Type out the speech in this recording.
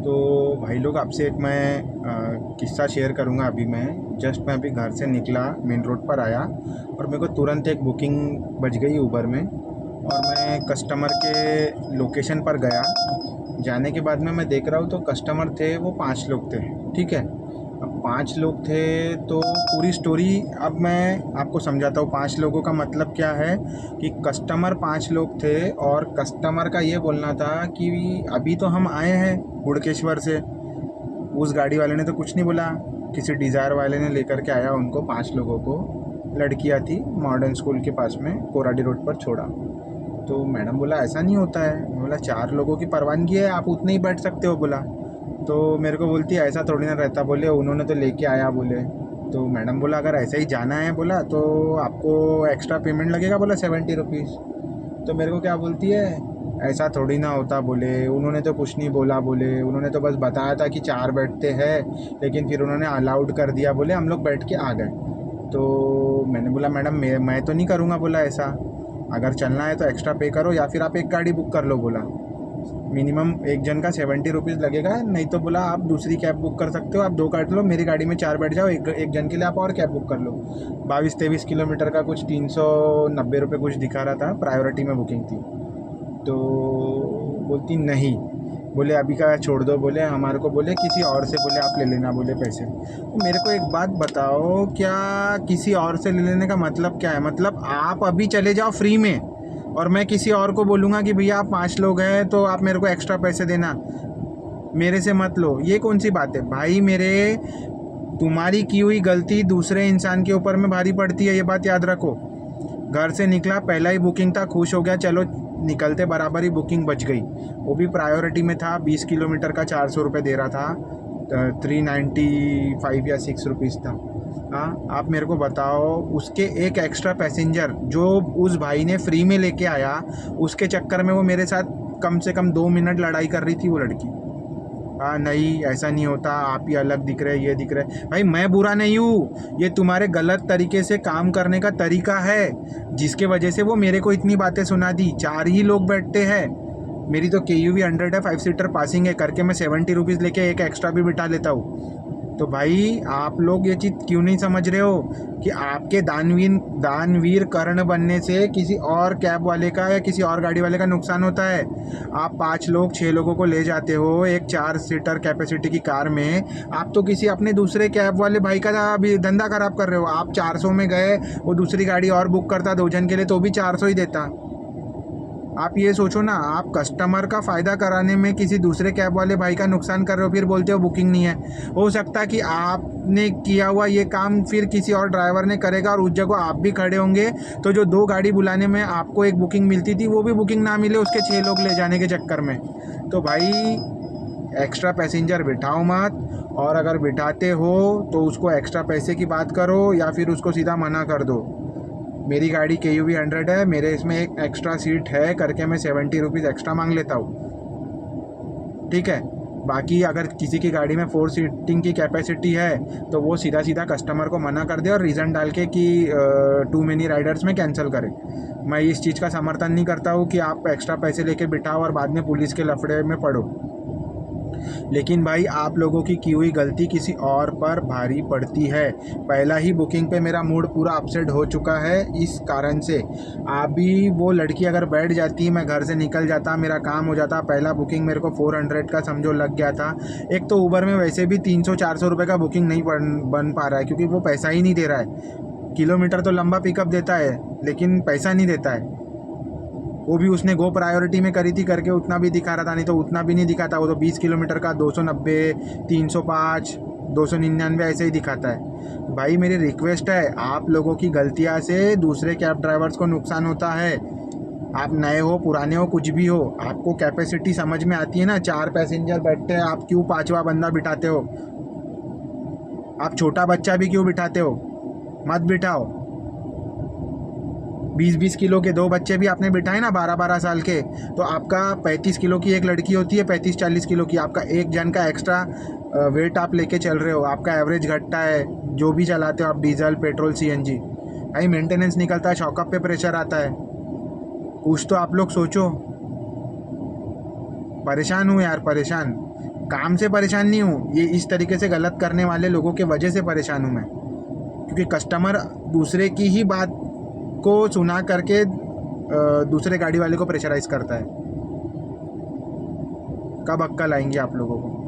तो भाई लोग आपसे एक मैं किस्सा शेयर करूँगा। मैं अभी घर से निकला, मेन रोड पर आया और मेरे को तुरंत एक बुकिंग बज गई ऊबर में और मैं कस्टमर के लोकेशन पर गया। जाने के बाद में मैं देख रहा हूँ तो कस्टमर थे वो 5 लोग थे, ठीक है। अब 5 लोग थे तो पूरी स्टोरी अब मैं आपको समझाता हूँ। 5 लोगों का मतलब क्या है कि कस्टमर 5 लोग थे और कस्टमर का ये बोलना था कि अभी तो हम आए हैं गुड़केश्वर से। उस गाड़ी वाले ने तो कुछ नहीं बोला, किसी डिज़ायर वाले ने लेकर के आया उनको 5 लोगों को, लड़कियां थी, मॉडर्न स्कूल के पास में कोराडी रोड पर छोड़ा। तो मैडम बोला ऐसा नहीं होता है। मैं बोला 4 लोगों की परवानगी है, आप उतने ही बैठ सकते हो बोला। तो मेरे को बोलती है ऐसा थोड़ी ना रहता, बोले उन्होंने तो लेके आया बोले। तो मैडम बोला अगर ऐसा ही जाना है बोला तो आपको एक्स्ट्रा पेमेंट लगेगा बोला 70 रुपीज़। तो मेरे को क्या बोलती है, ऐसा थोड़ी ना होता बोले, उन्होंने तो कुछ नहीं बोला बोले, उन्होंने तो बस बताया था कि 4 बैठते हैं, लेकिन फिर उन्होंने अलाउड कर दिया बोले, हम लोग बैठ के आ गए। तो मैंने बोला मैडम मैं तो नहीं करूँगा बोला ऐसा, अगर चलना है तो एक्स्ट्रा पे करो या फिर आप एक गाड़ी बुक कर लो बोला। मिनिमम एक जन का 70 रुपीज़ लगेगा, नहीं तो बोला आप दूसरी कैब बुक कर सकते हो, आप 2 काट लो, मेरी गाड़ी में 4 बैठ जाओ, एक जन के लिए आप और कैब बुक कर लो। 22-23 किलोमीटर का कुछ 390 रुपये कुछ दिखा रहा था, प्रायोरिटी में बुकिंग थी। तो बोलती नहीं, बोले अभी का छोड़ दो बोले, हमारे को बोले किसी और से बोले आप ले लेना बोले पैसे। तो मेरे को एक बात बताओ, क्या किसी और से ले लेने का मतलब क्या है? मतलब आप अभी चले जाओ फ्री में और मैं किसी और को बोलूँगा कि भैया आप 5 लोग हैं तो आप मेरे को एक्स्ट्रा पैसे देना, मेरे से मत लो। ये कौन सी बात है भाई? तुम्हारी की हुई गलती दूसरे इंसान के ऊपर में भारी पड़ती है, ये बात याद रखो। घर से निकला, पहला ही बुकिंग था, खुश हो गया, चलो निकलते बराबर ही बुकिंग बच गई। वो भी प्रायोरिटी में था, 20 किलोमीटर का 400 रुपये दे रहा था, 395 या 6 रुपीज़ था। हाँ, आप मेरे को बताओ, उसके एक एक्स्ट्रा पैसेंजर जो उस भाई ने फ्री में लेके आया, उसके चक्कर में वो मेरे साथ कम से कम 2 मिनट लड़ाई कर रही थी वो लड़की। हाँ नहीं, ऐसा नहीं होता, आप ही अलग दिख रहे, ये दिख रहे। भाई मैं बुरा नहीं हूँ, ये तुम्हारे गलत तरीके से काम करने का तरीका है, जिसके वजह से वो मेरे को इतनी बातें सुना दी। 4 ही लोग बैठते हैं, मेरी तो KUV 100 है, 5 सीटर पासिंग है, करके मैं 70 रुपीज़ लेके एक एक्स्ट्रा भी बिठा लेता हूँ। तो भाई आप लोग ये चीज़ क्यों नहीं समझ रहे हो कि आपके दानवीर कर्ण बनने से किसी और कैब वाले का या किसी और गाड़ी वाले का नुकसान होता है। आप 5 लोग 6 लोगों को ले जाते हो एक 4 सीटर कैपेसिटी की कार में, आप तो किसी अपने दूसरे कैब वाले भाई का अभी धंधा खराब कर रहे हो। आप 400 में गए, वो दूसरी गाड़ी और बुक करता 2 जन के लिए तो भी 400 ही देता। आप ये सोचो ना, आप कस्टमर का फ़ायदा कराने में किसी दूसरे कैब वाले भाई का नुकसान कर रहे हो, फिर बोलते हो बुकिंग नहीं है। हो सकता है कि आपने किया हुआ ये काम फिर किसी और ड्राइवर ने करेगा और उस जगह आप भी खड़े होंगे, तो जो 2 गाड़ी बुलाने में आपको एक बुकिंग मिलती थी वो भी बुकिंग ना मिले उसके 6 लोग ले जाने के चक्कर में। तो भाई एक्स्ट्रा पैसेंजर बिठाओ मत, और अगर बिठाते हो तो उसको एक्स्ट्रा पैसे की बात करो या फिर उसको सीधा मना कर दो। मेरी गाड़ी KUV 100 है, मेरे इसमें एक एक्स्ट्रा सीट है करके मैं 70 रुपीज़ एक्स्ट्रा मांग लेता हूँ, ठीक है। बाकी अगर किसी की गाड़ी में 4 सीटिंग की कैपेसिटी है तो वो सीधा सीधा कस्टमर को मना कर दे और रीज़न डाल के कि टू मेनी राइडर्स में कैंसिल करे। मैं इस चीज़ का समर्थन नहीं करता हूँ कि आप एक्स्ट्रा पैसे लेके बिठाओ और बाद में पुलिस के लफड़े में पड़ो। लेकिन भाई आप लोगों की हुई गलती किसी और पर भारी पड़ती है। पहला ही बुकिंग पे मेरा मूड पूरा अपसेट हो चुका है इस कारण से। अभी वो लड़की अगर बैठ जाती, मैं घर से निकल जाता, मेरा काम हो जाता। पहला बुकिंग मेरे को 400 का समझो लग गया था। एक तो ऊबर में वैसे भी 300-400 रुपये का बुकिंग नहीं बन पा रहा है, क्योंकि वो पैसा ही नहीं दे रहा है। किलोमीटर तो लंबा पिकअप देता है लेकिन पैसा नहीं देता है। वो भी उसने गो प्रायोरिटी में करी थी करके उतना भी दिखा रहा था, नहीं तो उतना भी नहीं दिखाता। वो तो 20 किलोमीटर का 290, 305, 299 ऐसे ही दिखाता है। भाई मेरी रिक्वेस्ट है, आप लोगों की गलतियाँ से दूसरे कैब ड्राइवर्स को नुकसान होता है। आप नए हो पुराने हो कुछ भी हो, आपको कैपेसिटी समझ में आती है ना। 4 पैसेंजर बैठते हैं, आप क्यों 5वां बंदा बिठाते हो? आप छोटा बच्चा भी क्यों बिठाते हो? मत बिठाओ। 20-20 किलो के 2 बच्चे भी आपने बिठाए ना, 12-12 साल के, तो आपका 35 किलो की एक लड़की होती है, 35-40 किलो की, आपका एक जन का एक्स्ट्रा वेट आप लेके चल रहे हो, आपका एवरेज घटता है। जो भी चलाते हो आप, डीजल, पेट्रोल, CNG, भाई मेंटेनेंस निकलता है, शॉकअप पे प्रेशर आता है। कुछ तो आप लोग सोचो। परेशान हूँ यार, परेशान। काम से परेशान नहीं हूँ, ये इस तरीके से गलत करने वाले लोगों के वजह से परेशान हूँ मैं, क्योंकि कस्टमर दूसरे की ही बात को सुना करके दूसरे गाड़ी वाले को प्रेशराइज़ करता है। कब अक्ल आएंगी आप लोगों को?